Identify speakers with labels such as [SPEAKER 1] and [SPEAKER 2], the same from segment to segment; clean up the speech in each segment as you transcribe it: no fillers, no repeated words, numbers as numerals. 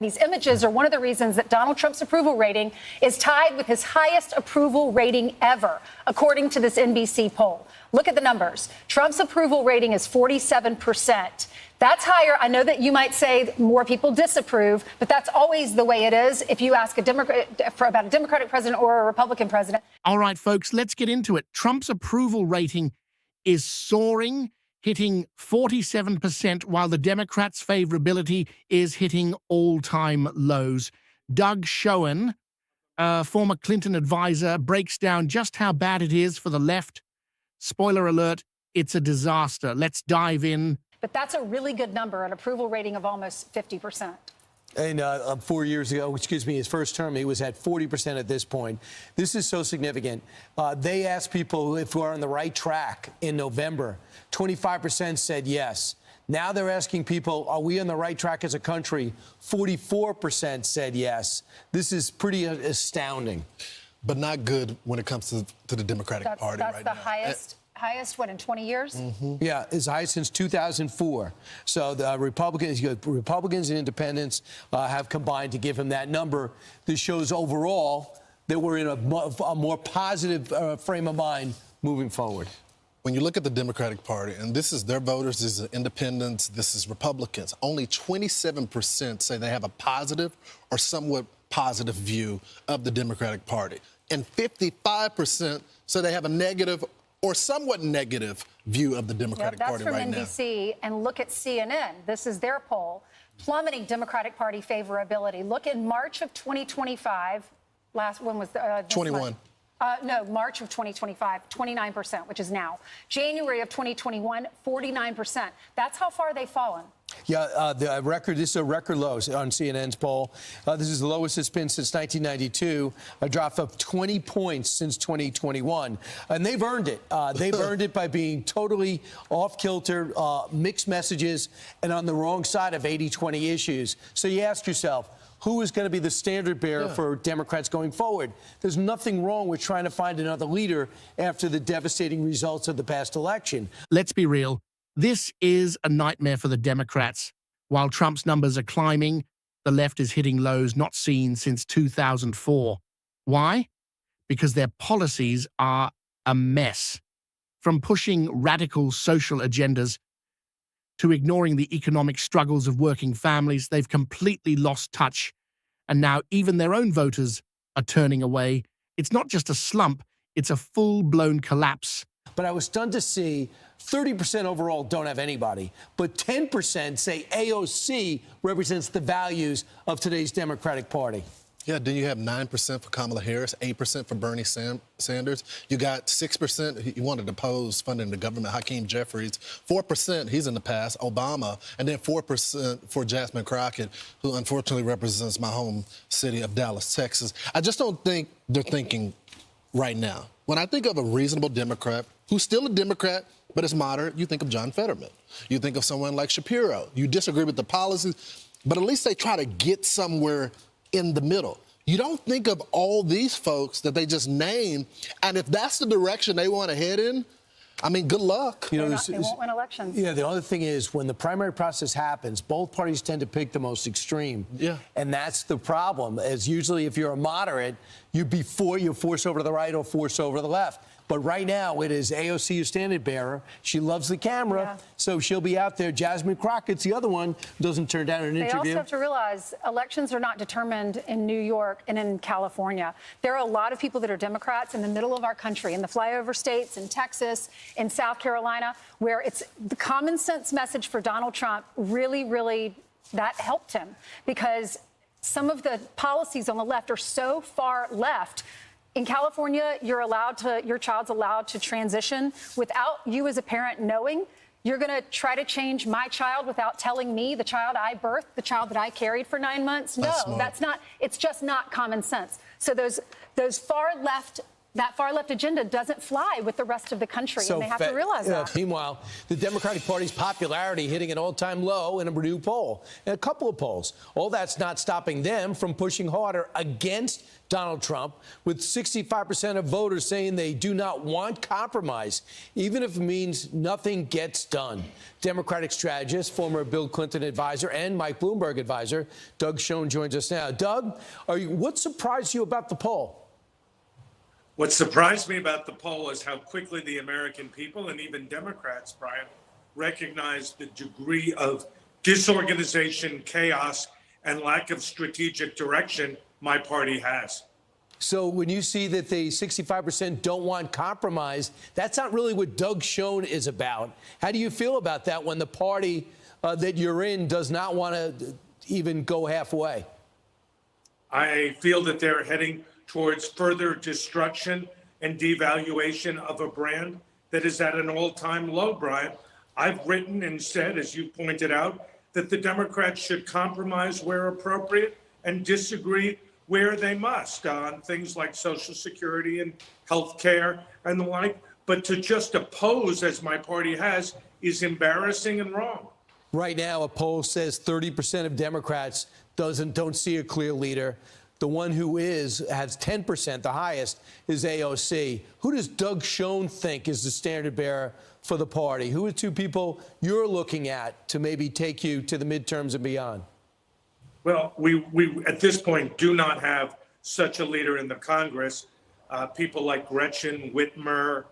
[SPEAKER 1] These images are one of the reasons that Donald Trump's approval rating is tied with his highest approval rating ever, according to this NBC poll. Look at the numbers. Trump's approval rating is 47%. That's higher. I know that you might say more people disapprove, but that's always the way it is if you ask a Democrat about a Democratic president or a Republican president.
[SPEAKER 2] All right, folks, let's get into it. Trump's approval rating is soaring, hitting 47%, while the Democrats' favorability is hitting all-time lows. Doug Schoen, former Clinton advisor, breaks down just how bad it is for the left. Spoiler alert, it's a disaster. Let's dive in.
[SPEAKER 1] But that's a really good number, an approval rating of almost 50%.
[SPEAKER 3] And 4 years ago, his first term, he was at 40% at this point. This is so significant. They asked people if we're on the right track in November. 25% said yes. Now they're asking people, are we on the right track as a country? 44% said yes. This is pretty astounding.
[SPEAKER 4] But not good when it comes to the Democratic Party right now.
[SPEAKER 1] That's the highest, what, in 20 years?
[SPEAKER 4] Mm-hmm.
[SPEAKER 3] Yeah, it's high since 2004. So the Republicans and independents have combined to give him that number. This shows overall that we're in a more positive frame of mind moving forward.
[SPEAKER 4] When you look at the Democratic Party, and this is their voters, this is independents, this is Republicans, only 27% say they have a positive or somewhat positive view of the Democratic Party. And 55% say they have a negative or somewhat negative view of the Democratic Party right now.
[SPEAKER 1] That's from NBC, and look at CNN. This is their poll. Plummeting Democratic Party favorability. Look in March of 2025. When was the
[SPEAKER 4] 21.
[SPEAKER 1] No, March of 2025, 29%, which is now. January of 2021, 49%. That's how far they've fallen.
[SPEAKER 3] Yeah, this is a record low on CNN's poll. This is the lowest it's been since 1992, a drop of 20 points since 2021. And they've earned it. They've earned it by being totally off-kilter, mixed messages, and on the wrong side of 80-20 issues. So you ask yourself, who is going to be the standard bearer for Democrats going forward? There's nothing wrong with trying to find another leader after the devastating results of the past election.
[SPEAKER 2] Let's be real. This is a nightmare for the Democrats. While Trump's numbers are climbing, the left is hitting lows not seen since 2004. Why? Because their policies are a mess. From pushing radical social agendas to ignoring the economic struggles of working families, they've completely lost touch. And now even their own voters are turning away. It's not just a slump, it's a full-blown collapse.
[SPEAKER 3] But I was stunned to see 30% overall don't have anybody, but 10% say AOC represents the values of today's Democratic Party.
[SPEAKER 4] Yeah, then you have 9% for Kamala Harris, 8% for Bernie Sanders. You got 6%, he wanted to oppose funding the government, Hakeem Jeffries. 4%, he's in the past, Obama. And then 4% for Jasmine Crockett, who unfortunately represents my home city of Dallas, Texas. I just don't think they're thinking right now. When I think of a reasonable Democrat, who's still a Democrat, but is moderate, you think of John Fetterman. You think of someone like Shapiro. You disagree with the policies, but at least they try to get somewhere in the middle. You don't think of all these folks that they just named, and if that's the direction they want to head in, I mean, good luck.
[SPEAKER 1] They won't win elections.
[SPEAKER 3] Yeah, the other thing is when the primary process happens, both parties tend to pick the most extreme.
[SPEAKER 4] Yeah.
[SPEAKER 3] And that's the problem, is usually if you're a moderate, you're forced over to the right or forced over to the left. But right now, it is AOC who's standard bearer. She loves the camera, so she'll be out there. Jasmine Crockett's the other one, doesn't turn down an interview.
[SPEAKER 1] They also have to realize elections are not determined in New York and in California. There are a lot of people that are Democrats in the middle of our country, in the flyover states, in Texas, in South Carolina, where it's the common sense message for Donald Trump really, that helped him, because some of the policies on the left are so far left. In California, your child's allowed to transition without you as a parent knowing. You're going to try to change my child without telling me, the child I birthed, the child that I carried for 9 months. No, that's not. It's just not common sense. So those far left that far-left agenda doesn't fly with the rest of the country, and they have to realize that.
[SPEAKER 3] Meanwhile, the Democratic Party's popularity hitting an all-time low in a new poll, and a couple of polls. All that's not stopping them from pushing harder against Donald Trump, with 65% of voters saying they do not want compromise, even if it means nothing gets done. Democratic strategist, former Bill Clinton advisor, and Mike Bloomberg advisor, Doug Schoen joins us now. Doug, what surprised you about the poll?
[SPEAKER 5] What surprised me about the poll is how quickly the American people, and even Democrats, Brian, recognize the degree of disorganization, chaos, and lack of strategic direction my party has.
[SPEAKER 3] So when you see that the 65% don't want compromise, that's not really what Doug Schoen is about. How do you feel about that when the party that you're in does not want to even go halfway?
[SPEAKER 5] I feel that they're heading towards further destruction and devaluation of a brand that is at an all-time low, Brian. I've written and said, as you pointed out, that the Democrats should compromise where appropriate and disagree where they must on things like Social Security and health care and the like. But to just oppose, as my party has, is embarrassing and wrong.
[SPEAKER 3] Right now, a poll says 30% of Democrats don't see a clear leader. The one who has 10%, the highest, is AOC. Who does Doug Schoen think is the standard bearer for the party? Who are two people you're looking at to maybe take you to the midterms and beyond?
[SPEAKER 5] Well, we at this point do not have such a leader in the Congress. People like Gretchen Whitmer,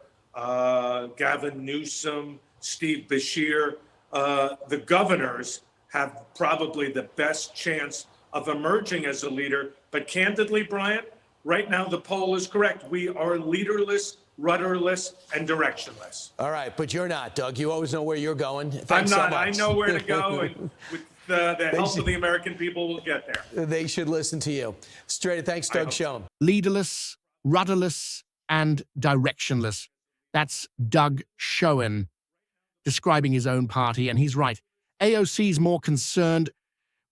[SPEAKER 5] Gavin Newsom, Steve Beshear, the governors have probably the best chance of emerging as a leader. But candidly, Brian, right now the poll is correct. We are leaderless, rudderless, and directionless.
[SPEAKER 3] All right, but you're not, Doug. You always know where you're going.
[SPEAKER 5] I'm
[SPEAKER 3] Thanks
[SPEAKER 5] not.
[SPEAKER 3] so much.
[SPEAKER 5] I know where to go, and with the help of the American people, we'll get there.
[SPEAKER 3] They should listen to you. Straight. Thanks, Doug Schoen.
[SPEAKER 2] Leaderless, rudderless, and directionless. That's Doug Schoen describing his own party, and he's right. AOC's more concerned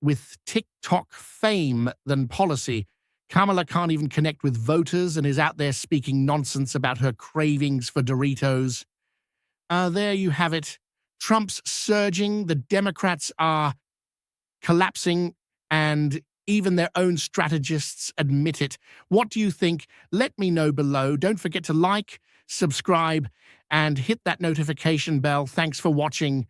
[SPEAKER 2] with TikTok fame than policy. Kamala can't even connect with voters and is out there speaking nonsense about her cravings for Doritos. There you have it. Trump's surging, the Democrats are collapsing, and even their own strategists admit it. What do you think? Let me know below. Don't forget to like, subscribe, and hit that notification bell. Thanks for watching.